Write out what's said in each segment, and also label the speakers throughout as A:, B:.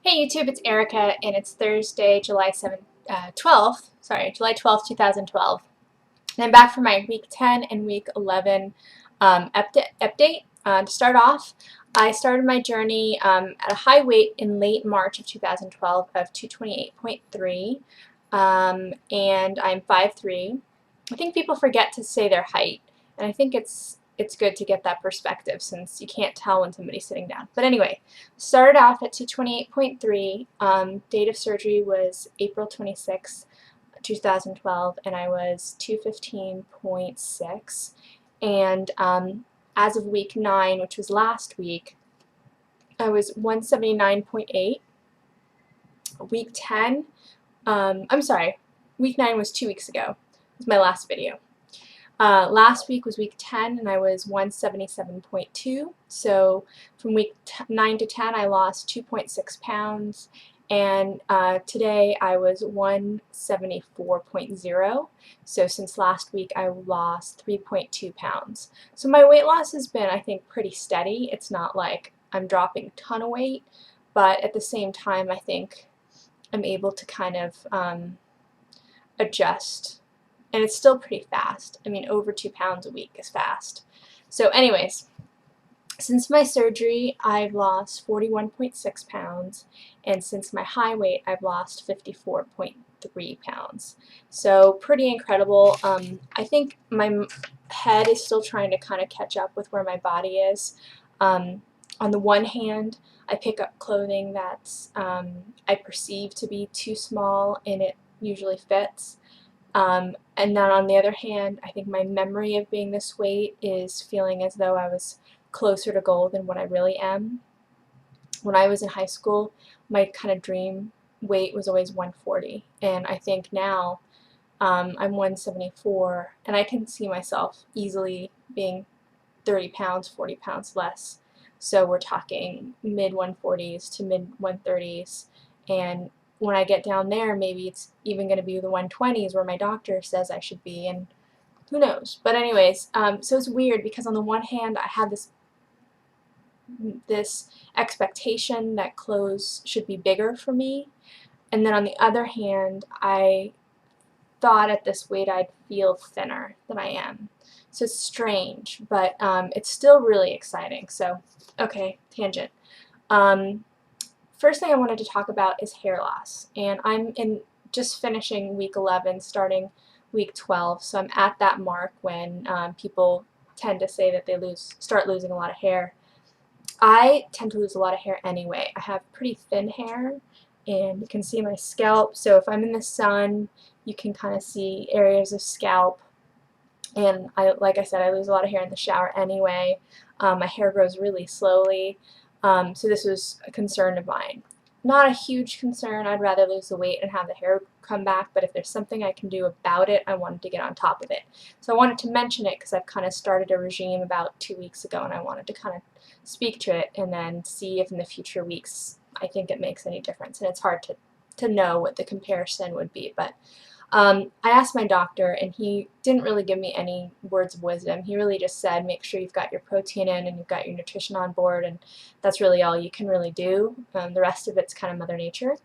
A: Hey YouTube, it's Erica, and it's Thursday, July 12th, 2012. And I'm back for my week 10 and week 11 update. To start off, I started my journey at a high weight in late March of 2012 of 228.3, and I'm 5'3". I think people forget to say their height, and I think it's good to get that perspective since you can't tell when somebody's sitting down. But anyway, started off at 228.3. Date of surgery was April 26th, 2012, and I was 215.6. And as of week 9, which was last week, I was 179.8. Week 10, I'm sorry, week 9 was 2 weeks ago. It was my last video. Last week was week 10, and I was 177.2. So from week 9 to 10, I lost 2.6 pounds. And today I was 174.0. So since last week, I lost 3.2 pounds. So my weight loss has been, I think, pretty steady. It's not like I'm dropping a ton of weight, but at the same time, I think I'm able to kind of adjust. And it's still pretty fast. I mean, over 2 pounds a week is fast. So anyways, since my surgery, I've lost 41.6 pounds, and since my high weight, I've lost 54.3 pounds. So pretty incredible. I think my head is still trying to kind of catch up with where my body is. On the one hand, I pick up clothing that's I perceive to be too small, and it usually fits. And then on the other hand, I think my memory of being this weight is feeling as though I was closer to goal than what I really am. When I was in high school, my kind of dream weight was always 140, and I think now I'm 174, and I can see myself easily being 30 pounds, 40 pounds less. So we're talking mid 140s to mid 130s, and when I get down there, maybe it's even going to be the 120s where my doctor says I should be, and who knows. But anyways, so it's weird because on the one hand, I had this expectation that clothes should be bigger for me, and then on the other hand, I thought at this weight I'd feel thinner than I am. So it's strange, but it's still really exciting. So, okay, tangent. First thing I wanted to talk about is hair loss, and I'm just finishing week 11, starting week 12, so I'm at that mark when people tend to say that they start losing a lot of hair. I tend to lose a lot of hair anyway. I have pretty thin hair, and you can see my scalp, so if I'm in the sun, you can kind of see areas of scalp, and like I said, I lose a lot of hair in the shower anyway. My hair grows really slowly, so this was a concern of mine. Not a huge concern. I'd rather lose the weight and have the hair come back, but if there's something I can do about it, I wanted to get on top of it. So I wanted to mention it because I've kind of started a regime about 2 weeks ago, and I wanted to kind of speak to it and then see if in the future weeks I think it makes any difference. And it's hard to know what the comparison would be, but I asked my doctor, and he didn't really give me any words of wisdom. He really just said, make sure you've got your protein in and you've got your nutrition on board, and that's really all you can really do. The rest of it's kind of Mother Nature.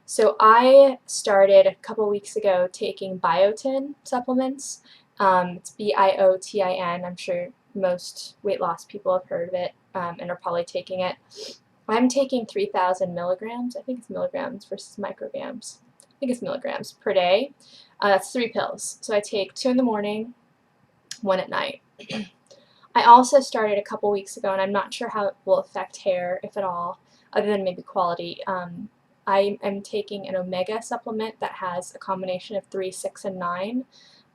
A: So I started a couple weeks ago taking biotin supplements. It's Biotin. I'm sure most weight loss people have heard of it and are probably taking it. I'm taking 3,000 milligrams. I think it's milligrams versus micrograms. I think it's milligrams per day. That's 3 pills. So I take 2 in the morning, 1 at night. I also started a couple weeks ago, and I'm not sure how it will affect hair, if at all, other than maybe quality. I am taking an omega supplement that has a combination of 3, 6, and 9.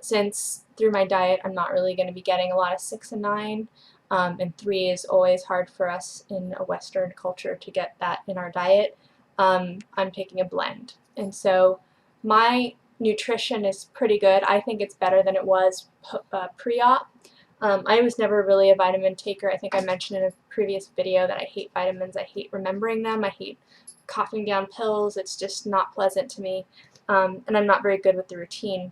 A: Since through my diet I'm not really going to be getting a lot of 6 and 9, and 3 is always hard for us in a Western culture to get that in our diet, I'm taking a blend. And so my nutrition is pretty good. I think it's better than it was pre-op. I was never really a vitamin taker. I think I mentioned in a previous video that I hate vitamins. I hate remembering them. I hate coughing down pills. It's just not pleasant to me, and I'm not very good with the routine.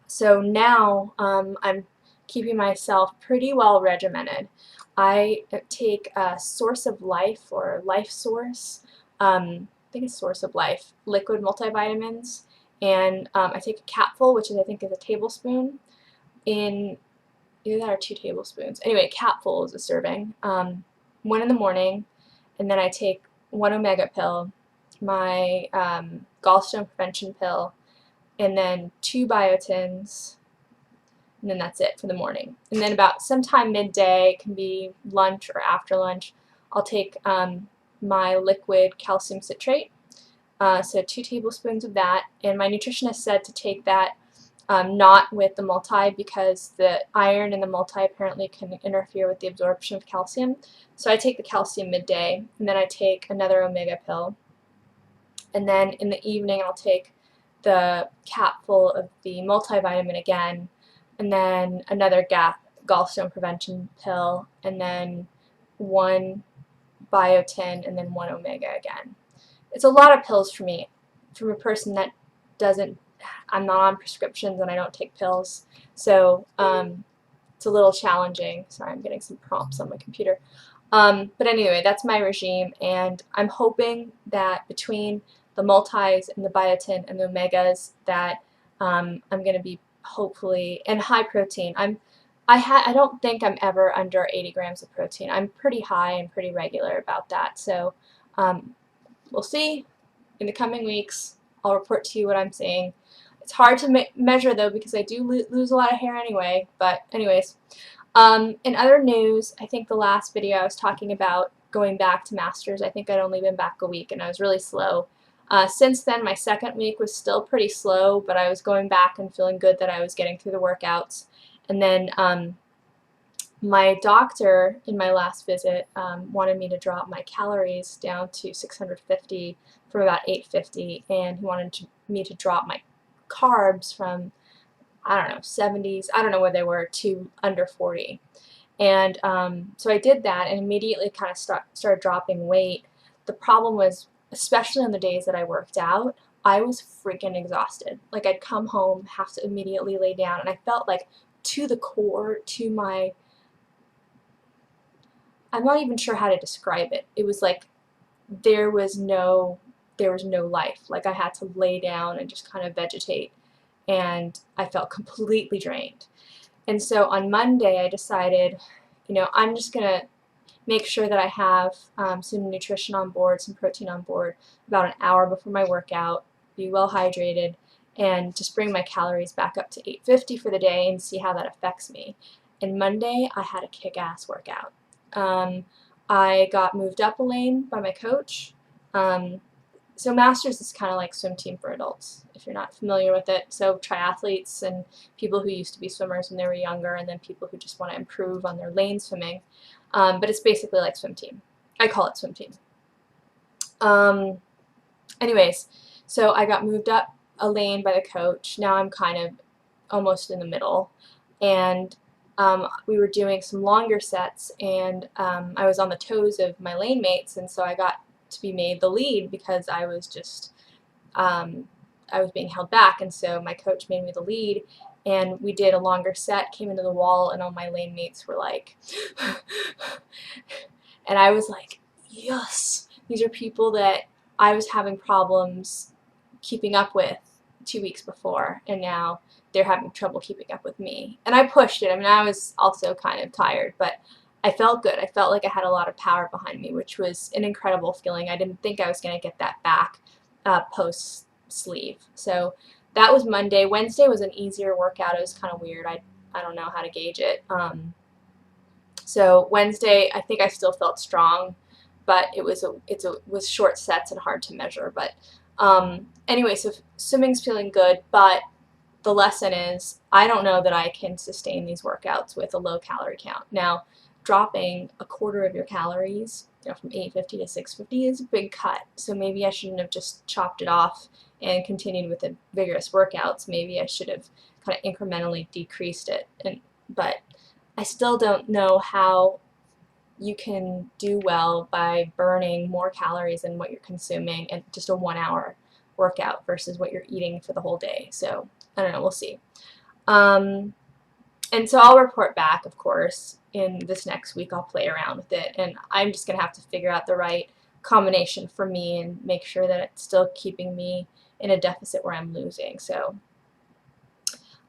A: So now I'm keeping myself pretty well regimented. I take a Source of Life or Life Source. I think it's Source of Life, liquid multivitamins, and I take a capful, which is I think is a tablespoon, in either that or 2 tablespoons. Anyway, a capful is a serving. One in the morning, and then I take 1 omega pill, my gallstone prevention pill, and then 2 biotins, and then that's it for the morning. And then about sometime midday, it can be lunch or after lunch, I'll take my liquid calcium citrate, so 2 tablespoons of that, and my nutritionist said to take that not with the multi because the iron in the multi apparently can interfere with the absorption of calcium. So I take the calcium midday, and then I take another omega pill, and then in the evening I'll take the capful of the multivitamin again, and then another gallstone prevention pill, and then 1 biotin, and then 1 omega again. It's a lot of pills for me, from a person that doesn't, I'm not on prescriptions and I don't take pills, so it's a little challenging. Sorry, I'm getting some prompts on my computer. But anyway, that's my regime, and I'm hoping that between the multis and the biotin and the omegas that I'm going to be hopefully, and high protein. I don't think I'm ever under 80 grams of protein. I'm pretty high and pretty regular about that, so we'll see in the coming weeks. I'll report to you what I'm seeing. It's hard to measure though because I do lose a lot of hair anyway, but anyways. In other news, I think the last video I was talking about going back to Masters. I think I'd only been back a week and I was really slow. Since then, my second week was still pretty slow, but I was going back and feeling good that I was getting through the workouts. And then my doctor in my last visit wanted me to drop my calories down to 650 from about 850, and he wanted me to drop my carbs from, I don't know, 70s, I don't know where they were, to under 40. And so I did that and immediately kind of started dropping weight. The problem was, especially on the days that I worked out, I was freaking exhausted. Like I'd come home, have to immediately lay down, and I felt like to the core, to my, I'm not even sure how to describe it. It was like there was no life. Like I had to lay down and just kind of vegetate, and I felt completely drained. And so on Monday I decided, I'm just going to make sure that I have some nutrition on board, some protein on board about an hour before my workout, be well hydrated, and just bring my calories back up to 850 for the day and see how that affects me. And Monday I had a kick-ass workout. I got moved up a lane by my coach. So Masters is kind of like swim team for adults, if you're not familiar with it. So triathletes and people who used to be swimmers when they were younger, and then people who just want to improve on their lane swimming. But it's basically like swim team. I call it swim team. Anyways, so I got moved up a lane by the coach. Now I'm kind of almost in the middle. And we were doing some longer sets, and I was on the toes of my lane mates, and so I got to be made the lead because I was just I was being held back, and so my coach made me the lead, and we did a longer set, came into the wall, and all my lane mates were like and I was like, yes, these are people that I was having problems keeping up with 2 weeks before, and now they're having trouble keeping up with me. And I pushed it. I mean, I was also kind of tired, but I felt good. I felt like I had a lot of power behind me, which was an incredible feeling. I didn't think I was going to get that back post sleeve. So that was Monday. Wednesday was an easier workout. It was kind of weird. I don't know how to gauge it. So Wednesday, I think I still felt strong, but it was short sets and hard to measure. But anyway, so swimming's feeling good, but the lesson is I don't know that I can sustain these workouts with a low calorie count. Now, dropping a quarter of your calories, from 850 to 650 is a big cut. So maybe I shouldn't have just chopped it off and continued with the vigorous workouts. Maybe I should have kind of incrementally decreased it. But I still don't know how you can do well by burning more calories than what you're consuming in just a 1 hour workout versus what you're eating for the whole day. So I don't know, we'll see. And so I'll report back, of course, in this next week. I'll play around with it, and I'm just going to have to figure out the right combination for me and make sure that it's still keeping me in a deficit where I'm losing. So,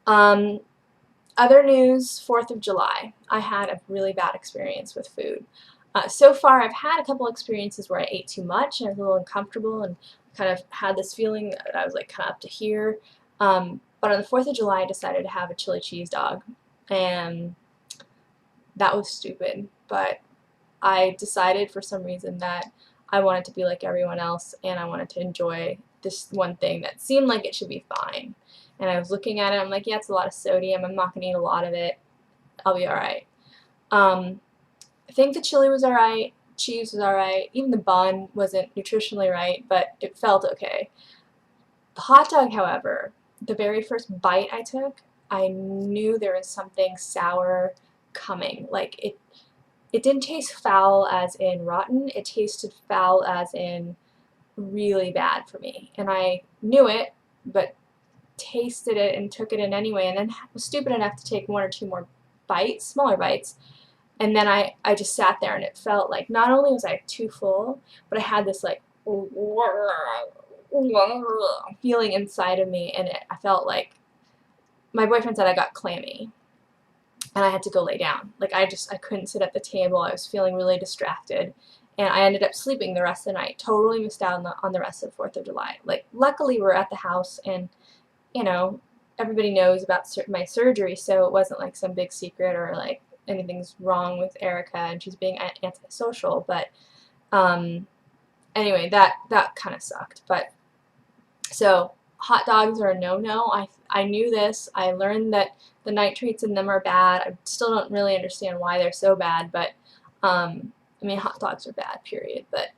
A: other news, 4th of July. I had a really bad experience with food. So far, I've had a couple experiences where I ate too much and I was a little uncomfortable and kind of had this feeling that I was like kind of up to here. But on the 4th of July, I decided to have a chili cheese dog. And that was stupid. But I decided for some reason that I wanted to be like everyone else and I wanted to enjoy this one thing that seemed like it should be fine. And I was looking at it, I'm like, yeah, it's a lot of sodium. I'm not going to eat a lot of it. I'll be alright. I think the chili was alright. Cheese was alright. Even the bun wasn't nutritionally right, but it felt okay. The hot dog, however, the very first bite I took, I knew there was something sour coming. Like it didn't taste foul as in rotten, it tasted foul as in really bad for me. And I knew it, but tasted it and took it in anyway, and then was stupid enough to take one or two more bites, smaller bites, and then I just sat there and it felt like not only was I too full, but I had this like feeling inside of me, and I felt like my boyfriend said I got clammy and I had to go lay down. Like I couldn't sit at the table. I was feeling really distracted, and I ended up sleeping the rest of the night. Totally missed out on the rest of 4th of July. Like luckily we're at the house, and you know everybody knows about my surgery, so it wasn't like some big secret or like anything's wrong with Erica and she's being antisocial. But anyway, that kind of sucked. But so hot dogs are a no-no. I knew this. I learned that the nitrates in them are bad. I still don't really understand why they're so bad, but I mean, hot dogs are bad, period. But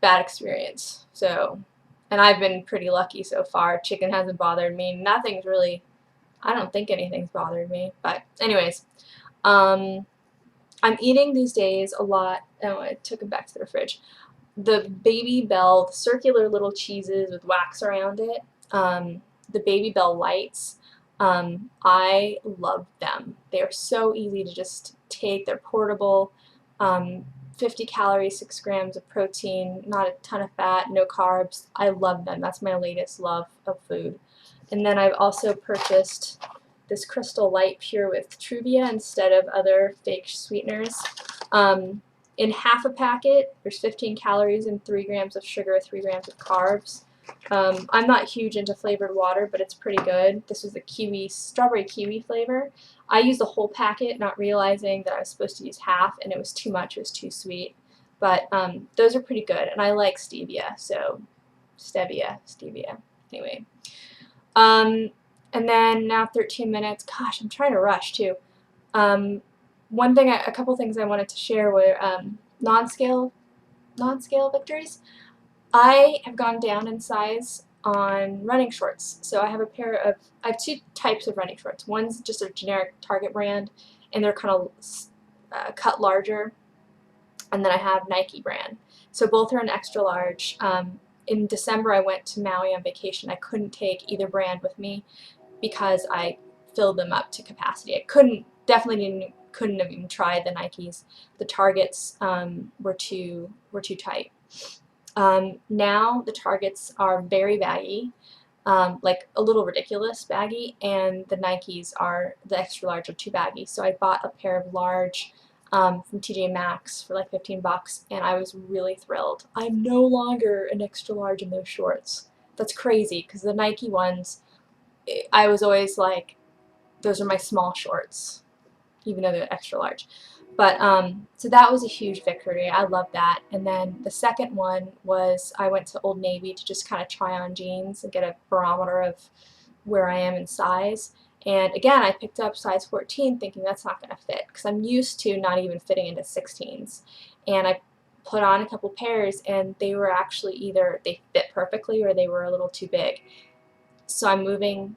A: bad experience. So, and I've been pretty lucky so far. Chicken hasn't bothered me. Nothing's really, I don't think anything's bothered me. But anyways, I'm eating these days a lot. Oh, I took them back to the fridge. The Baby Bell, the circular little cheeses with wax around it, the Baby Bell lights, I love them. They are so easy to just take. They're portable, 50 calories, 6 grams of protein, not a ton of fat, no carbs. I love them. That's my latest love of food. And then I've also purchased this Crystal Light Pure with Truvia instead of other fake sweeteners. In half a packet, there's 15 calories and 3 grams of sugar, 3 grams of carbs. I'm not huge into flavored water, but it's pretty good. This was the strawberry kiwi flavor. I used the whole packet, not realizing that I was supposed to use half, and it was too much. It was too sweet. But those are pretty good, and I like stevia, so stevia. Anyway. And then now 13 minutes. Gosh, I'm trying to rush too. A couple things I wanted to share were non-scale victories. I have gone down in size on running shorts. So I have two types of running shorts. One's just a generic Target brand, and they're kind of cut larger. And then I have Nike brand. So both are an extra large. In December, I went to Maui on vacation. I couldn't take either brand with me because I filled them up to capacity. I couldn't have even tried the Nikes. The Targets were too tight. Now the Targets are very baggy, like a little ridiculous baggy, and the Nikes the extra large are too baggy. So I bought a pair of large from TJ Maxx for like 15 bucks, and I was really thrilled. I'm no longer an extra large in those shorts. That's crazy because the Nike ones, I was always like, those are my small shorts, even though they're extra large. But so that was a huge victory. I love that. And then the second one was I went to Old Navy to just kind of try on jeans and get a barometer of where I am in size. And again, I picked up size 14 thinking that's not going to fit because I'm used to not even fitting into 16s. And I put on a couple pairs and they were actually either they fit perfectly or they were a little too big. So I'm moving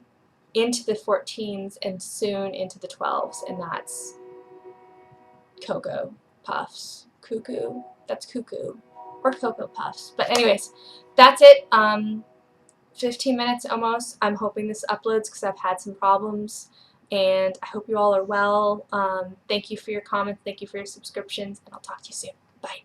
A: into the 14s and soon into the 12s, and that's Cocoa Puffs. Cuckoo. That's cuckoo. Or Cocoa Puffs. But anyways, that's it. 15 minutes almost. I'm hoping this uploads because I've had some problems. And I hope you all are well. Thank you for your comments. Thank you for your subscriptions. And I'll talk to you soon. Bye.